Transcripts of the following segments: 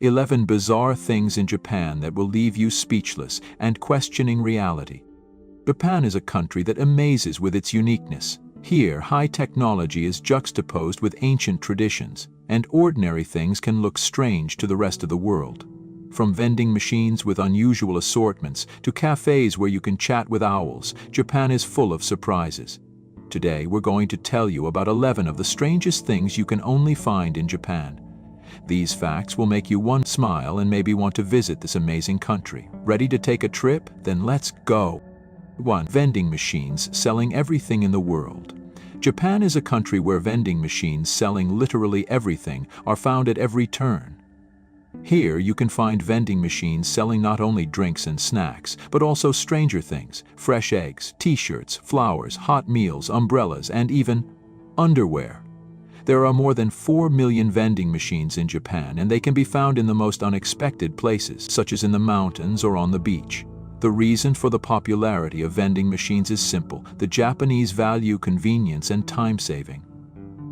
11 bizarre things in Japan that will leave you speechless and questioning reality. Japan is a country that amazes with its uniqueness. Here, high technology is juxtaposed with ancient traditions, and ordinary things can look strange to the rest of the world. From vending machines with unusual assortments to cafes where you can chat with owls, Japan is full of surprises. Today, we're going to tell you about 11 of the strangest things you can only find in Japan. These facts will make you smile and maybe want to visit this amazing country. Ready to take a trip? Then let's go! 1. Vending machines selling everything in the world. Japan is a country where vending machines selling literally everything are found at every turn. Here you can find vending machines selling not only drinks and snacks, but also stranger things: fresh eggs, t-shirts, flowers, hot meals, umbrellas, and even underwear. There are more than 4 million vending machines in Japan, and they can be found in the most unexpected places, such as in the mountains or on the beach. The reason for the popularity of vending machines is simple: the Japanese value convenience and time saving.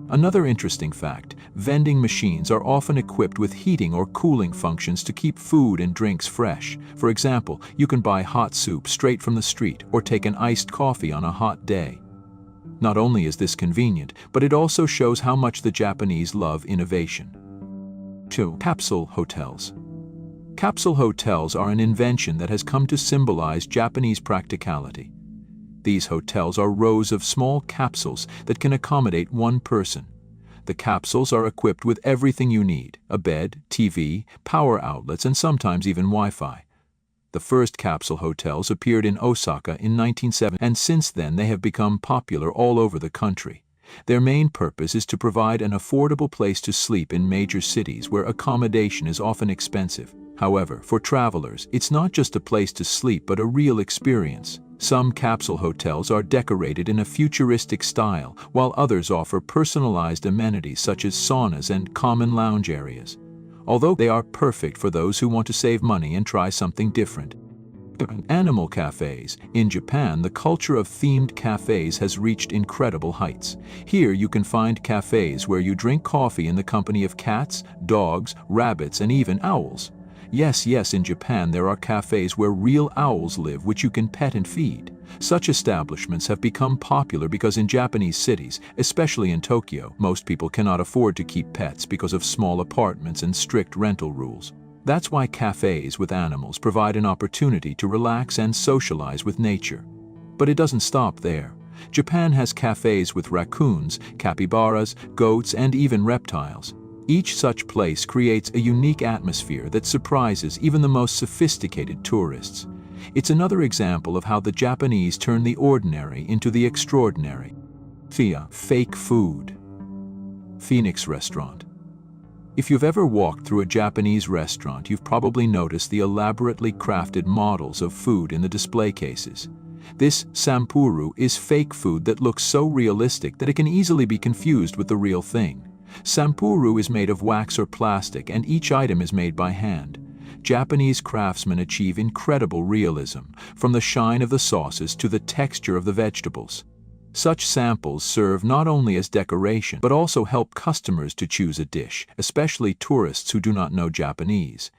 Another interesting fact: vending machines are often equipped with heating or cooling functions to keep food and drinks fresh. For example, you can buy hot soup straight from the street or take an iced coffee on a hot day. Not only is this convenient, but it also shows how much the Japanese love innovation. 2. Capsule hotels. Capsule hotels are an invention that has come to symbolize Japanese practicality. These hotels are rows of small capsules that can accommodate one person. The capsules are equipped with everything you need: a bed, TV, power outlets, and sometimes even Wi-Fi. The first capsule hotels appeared in Osaka in 1970, and since then they have become popular all over the country. Their main purpose is to provide an affordable place to sleep in major cities where accommodation is often expensive. However, for travelers, it's not just a place to sleep but a real experience. Some capsule hotels are decorated in a futuristic style, while others offer personalized amenities such as saunas and common lounge areas. Although they are perfect for those who want to save money and try something different. Animal cafes. In Japan, the culture of themed cafes has reached incredible heights. Here you can find cafes where you drink coffee in the company of cats, dogs, rabbits, and even owls. Yes, in Japan there are cafes where real owls live which you can pet and feed. Such establishments have become popular because in Japanese cities, especially in Tokyo, most people cannot afford to keep pets because of small apartments and strict rental rules. That's why cafes with animals provide an opportunity to relax and socialize with nature. But it doesn't stop there. Japan has cafes with raccoons, capybaras, goats, and even reptiles. Each such place creates a unique atmosphere that surprises even the most sophisticated tourists. It's another example of how the Japanese turn the ordinary into the extraordinary. Fake food. Phoenix Restaurant. If you've ever walked through a Japanese restaurant, you've probably noticed the elaborately crafted models of food in the display cases. This sampuru is fake food that looks so realistic that it can easily be confused with the real thing. Sampuru is made of wax or plastic, and each item is made by hand. Japanese craftsmen achieve incredible realism, from the shine of the sauces to the texture of the vegetables. Such samples serve not only as decoration, but also help customers to choose a dish, especially tourists who do not know Japanese.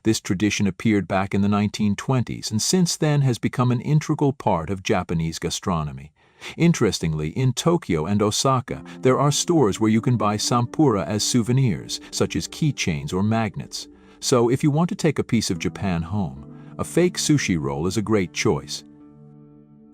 This tradition appeared back in the 1920s, and since then has become an integral part of Japanese gastronomy. Interestingly, in Tokyo and Osaka, there are stores where you can buy sampura as souvenirs, such as keychains or magnets. So if you want to take a piece of Japan home, a fake sushi roll is a great choice.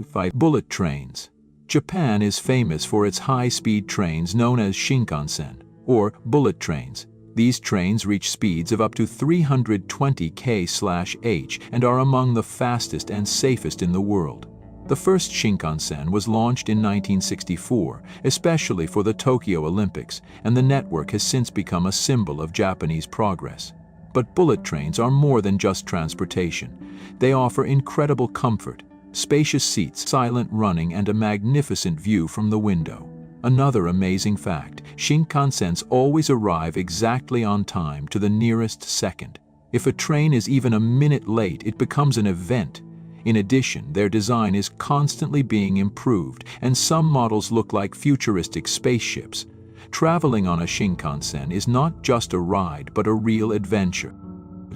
5. Bullet trains. Japan is famous for its high-speed trains known as Shinkansen, or bullet trains. These trains reach speeds of up to 320 km/h and are among the fastest and safest in the world. The first Shinkansen was launched in 1964, especially for the Tokyo Olympics, and the network has since become a symbol of Japanese progress. But bullet trains are more than just transportation. They offer incredible comfort, spacious seats, silent running, and a magnificent view from the window. Another amazing fact: Shinkansens always arrive exactly on time to the nearest second. If a train is even a minute late, it becomes an event. In addition, their design is constantly being improved, and some models look like futuristic spaceships. Traveling on a Shinkansen is not just a ride but a real adventure.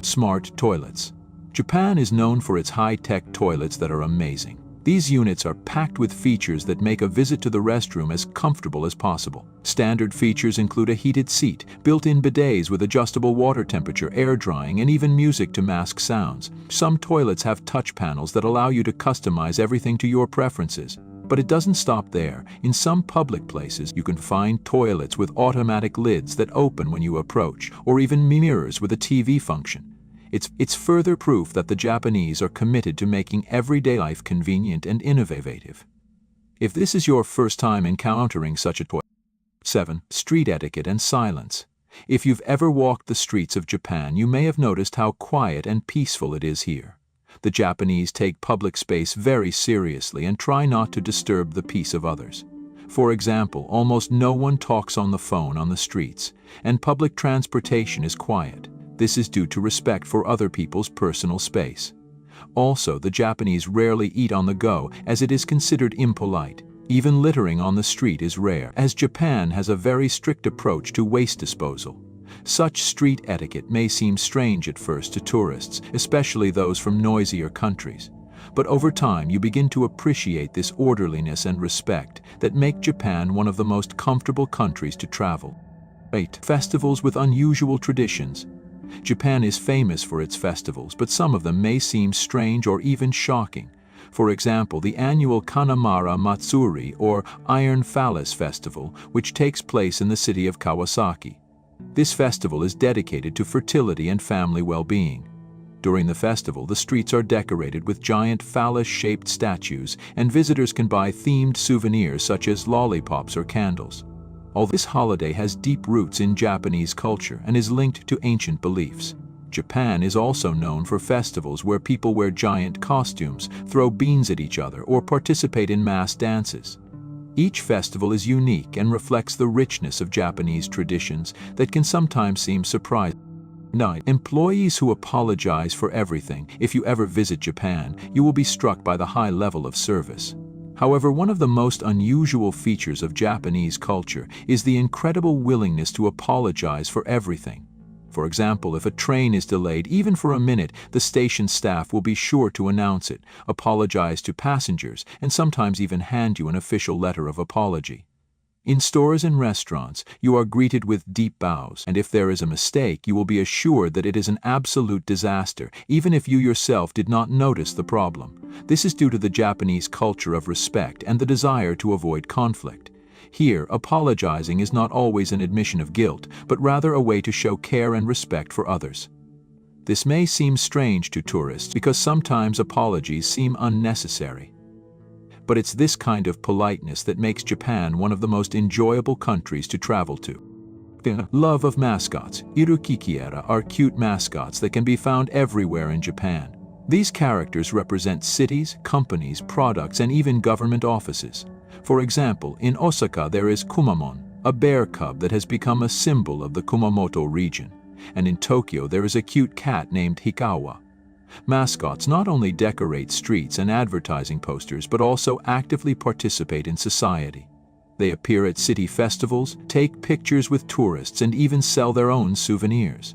Smart toilets. Japan is known for its high-tech toilets that are amazing. These units are packed with features that make a visit to the restroom as comfortable as possible. Standard features include a heated seat, built-in bidets with adjustable water temperature, air drying, and even music to mask sounds. Some toilets have touch panels that allow you to customize everything to your preferences. But it doesn't stop there. In some public places, you can find toilets with automatic lids that open when you approach, or even mirrors with a TV function. It's further proof that the Japanese are committed to making everyday life convenient and innovative. If this is your first time encountering such a toilet. 7. Street etiquette and silence. If you've ever walked the streets of Japan, you may have noticed how quiet and peaceful it is here. The Japanese take public space very seriously and try not to disturb the peace of others. For example, almost no one talks on the phone on the streets, and public transportation is quiet. This is due to respect for other people's personal space. Also, the Japanese rarely eat on the go, as it is considered impolite. Even littering on the street is rare, as Japan has a very strict approach to waste disposal. Such street etiquette may seem strange at first to tourists, especially those from noisier countries. But over time, you begin to appreciate this orderliness and respect that make Japan one of the most comfortable countries to travel. 8. Festivals with unusual traditions. Japan is famous for its festivals, but some of them may seem strange or even shocking. For example, the annual Kanamara Matsuri, or Iron Phallus Festival, which takes place in the city of Kawasaki. This festival is dedicated to fertility and family well-being. During the festival, the streets are decorated with giant phallus-shaped statues, and visitors can buy themed souvenirs such as lollipops or candles. Although this holiday has deep roots in Japanese culture and is linked to ancient beliefs, Japan is also known for festivals where people wear giant costumes, throw beans at each other, or participate in mass dances. Each festival is unique and reflects the richness of Japanese traditions that can sometimes seem surprising. 9. Employees who apologize for everything. If you ever visit Japan, you will be struck by the high level of service. However, one of the most unusual features of Japanese culture is the incredible willingness to apologize for everything. For example, if a train is delayed even for a minute, the station staff will be sure to announce it, apologize to passengers, and sometimes even hand you an official letter of apology. In stores and restaurants, you are greeted with deep bows, and if there is a mistake, you will be assured that it is an absolute disaster, even if you yourself did not notice the problem. This is due to the Japanese culture of respect and the desire to avoid conflict. Here, apologizing is not always an admission of guilt, but rather a way to show care and respect for others. This may seem strange to tourists because sometimes apologies seem unnecessary. But it's this kind of politeness that makes Japan one of the most enjoyable countries to travel to. The love of mascots. Irukikiera are cute mascots that can be found everywhere in Japan. These characters represent cities, companies, products, and even government offices. For example, in Osaka there is Kumamon, a bear cub that has become a symbol of the Kumamoto region. And in Tokyo there is a cute cat named Hikawa. Mascots not only decorate streets and advertising posters, but also actively participate in society. They appear at city festivals, take pictures with tourists, and even sell their own souvenirs.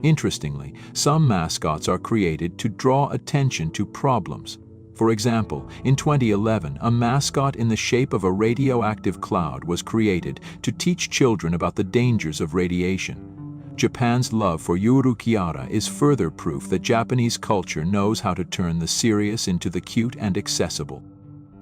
Interestingly, some mascots are created to draw attention to problems. For example, in 2011, a mascot in the shape of a radioactive cloud was created to teach children about the dangers of radiation. Japan's love for Urukiara is further proof that Japanese culture knows how to turn the serious into the cute and accessible.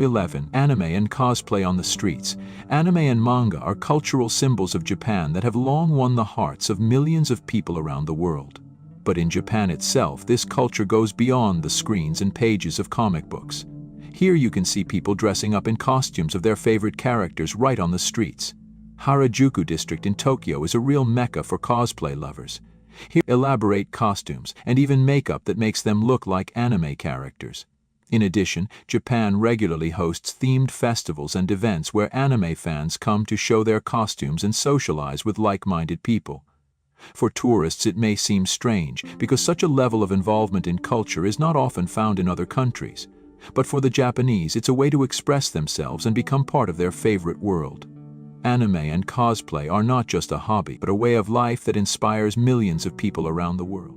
11. Anime and cosplay on the streets. Anime and manga are cultural symbols of Japan that have long won the hearts of millions of people around the world. But in Japan itself, this culture goes beyond the screens and pages of comic books. Here you can see people dressing up in costumes of their favorite characters right on the streets. Harajuku district in Tokyo is a real mecca for cosplay lovers. Here, elaborate costumes and even makeup that makes them look like anime characters. In addition, Japan regularly hosts themed festivals and events where anime fans come to show their costumes and socialize with like-minded people. For tourists, it may seem strange because such a level of involvement in culture is not often found in other countries. But for the Japanese, it's a way to express themselves and become part of their favorite world. Anime and cosplay are not just a hobby, but a way of life that inspires millions of people around the world.